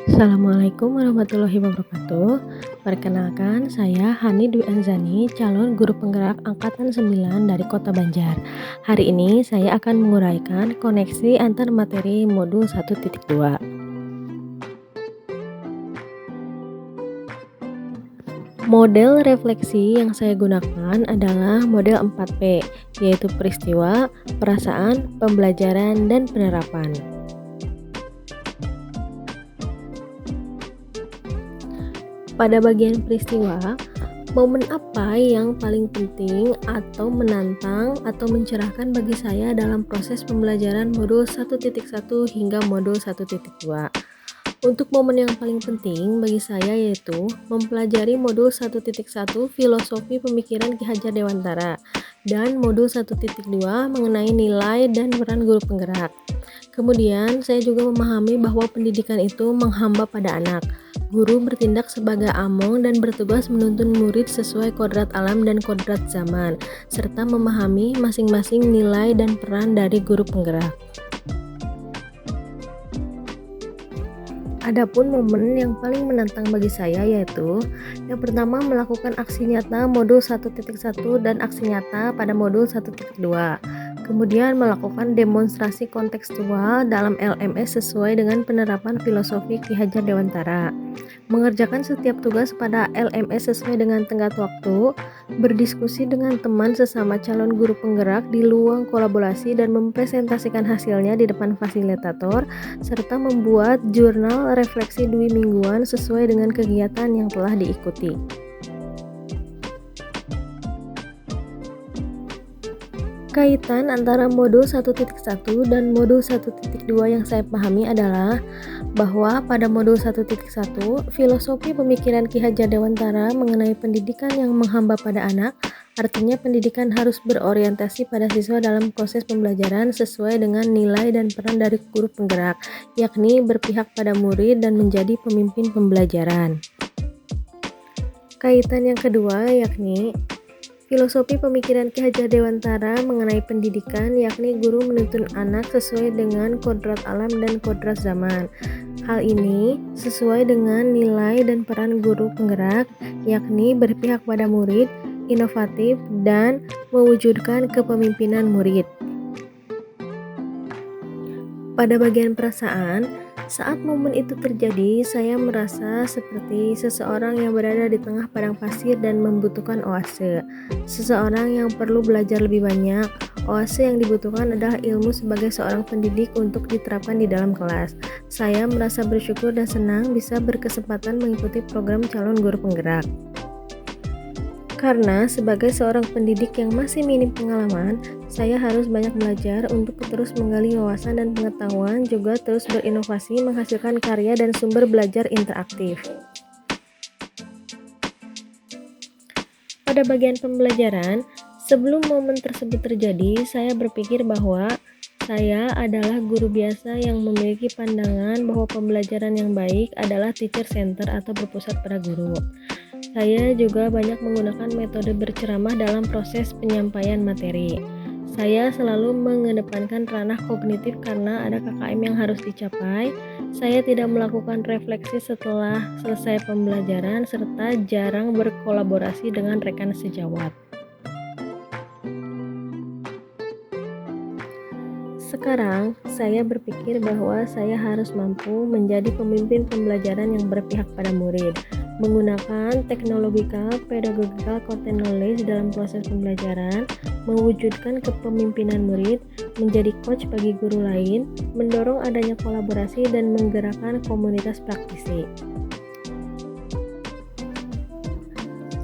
Assalamualaikum warahmatullahi wabarakatuh. Perkenalkan, saya Hani Dwi Anzani, calon guru penggerak angkatan 9 dari Kota Banjar. Hari ini saya akan menguraikan koneksi antar materi modul 1.2. Model refleksi yang saya gunakan adalah model 4P, yaitu peristiwa, perasaan, pembelajaran, dan penerapan. Pada bagian peristiwa, momen apa yang paling penting atau menantang atau mencerahkan bagi saya dalam proses pembelajaran modul 1.1 hingga modul 1.2? Untuk momen yang paling penting bagi saya yaitu mempelajari modul 1.1 Filosofi Pemikiran Ki Hajar Dewantara dan modul 1.2 mengenai nilai dan peran guru penggerak. Kemudian, saya juga memahami bahwa pendidikan itu menghamba pada anak. Guru bertindak sebagai among dan bertugas menuntun murid sesuai kodrat alam dan kodrat zaman, serta memahami masing-masing nilai dan peran dari guru penggerak. Adapun momen yang paling menantang bagi saya yaitu yang pertama melakukan aksi nyata modul 1.1 dan aksi nyata pada modul 1.2. Kemudian melakukan demonstrasi kontekstual dalam LMS sesuai dengan penerapan filosofi Ki Hajar Dewantara. Mengerjakan setiap tugas pada LMS sesuai dengan tenggat waktu, berdiskusi dengan teman sesama calon guru penggerak di ruang kolaborasi dan mempresentasikan hasilnya di depan fasilitator, serta membuat jurnal refleksi dwi mingguan sesuai dengan kegiatan yang telah diikuti. Kaitan antara modul 1.1 dan modul 1.2 yang saya pahami adalah bahwa pada modul 1.1 Filosofi Pemikiran Ki Hajar Dewantara mengenai pendidikan yang menghamba pada anak, artinya pendidikan harus berorientasi pada siswa dalam proses pembelajaran sesuai dengan nilai dan peran dari guru penggerak, yakni berpihak pada murid dan menjadi pemimpin pembelajaran. Kaitan yang kedua yakni Filosofi Pemikiran Ki Hajar Dewantara mengenai pendidikan, yakni guru menuntun anak sesuai dengan kodrat alam dan kodrat zaman. Hal ini sesuai dengan nilai dan peran guru penggerak, yakni berpihak pada murid, inovatif, dan mewujudkan kepemimpinan murid. Pada bagian perasaan, saat momen itu terjadi, saya merasa seperti seseorang yang berada di tengah padang pasir dan membutuhkan oase. Seseorang yang perlu belajar lebih banyak. Oase yang dibutuhkan adalah ilmu sebagai seorang pendidik untuk diterapkan di dalam kelas. Saya merasa bersyukur dan senang bisa berkesempatan mengikuti program calon guru penggerak. Karena sebagai seorang pendidik yang masih minim pengalaman, saya harus banyak belajar untuk terus menggali wawasan dan pengetahuan, juga terus berinovasi menghasilkan karya dan sumber belajar interaktif. Pada bagian pembelajaran, sebelum momen tersebut terjadi, saya berpikir bahwa saya adalah guru biasa yang memiliki pandangan bahwa pembelajaran yang baik adalah teacher center atau berpusat pada guru. Saya juga banyak menggunakan metode berceramah dalam proses penyampaian materi. Saya selalu mengedepankan ranah kognitif karena ada KKM yang harus dicapai. Saya tidak melakukan refleksi setelah selesai pembelajaran serta jarang berkolaborasi dengan rekan sejawat. Sekarang, saya berpikir bahwa saya harus mampu menjadi pemimpin pembelajaran yang berpihak pada murid, menggunakan technological, pedagogical, content knowledge dalam proses pembelajaran, mewujudkan kepemimpinan murid, menjadi coach bagi guru lain, mendorong adanya kolaborasi, dan menggerakkan komunitas praktisi.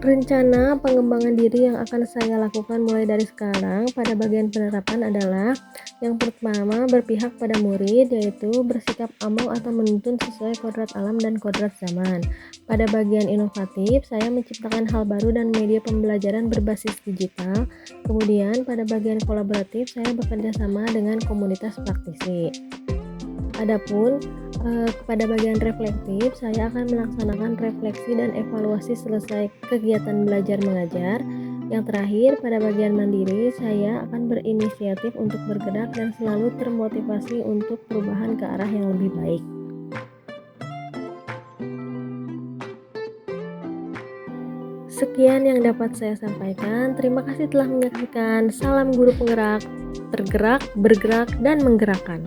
Rencana pengembangan diri yang akan saya lakukan mulai dari sekarang pada bagian penerapan adalah yang pertama berpihak pada murid, yaitu bersikap among atau menuntun sesuai kodrat alam dan kodrat zaman. Pada bagian inovatif, saya menciptakan hal baru dan media pembelajaran berbasis digital. Kemudian pada bagian kolaboratif, saya bekerja sama dengan komunitas praktisi. Adapun pada bagian reflektif, saya akan melaksanakan refleksi dan evaluasi selesai kegiatan belajar mengajar. Yang terakhir, pada bagian mandiri, saya akan berinisiatif untuk bergerak dan selalu termotivasi untuk perubahan ke arah yang lebih baik. Sekian yang dapat saya sampaikan. Terima kasih telah menyaksikan. Salam guru penggerak, tergerak, bergerak, dan menggerakkan.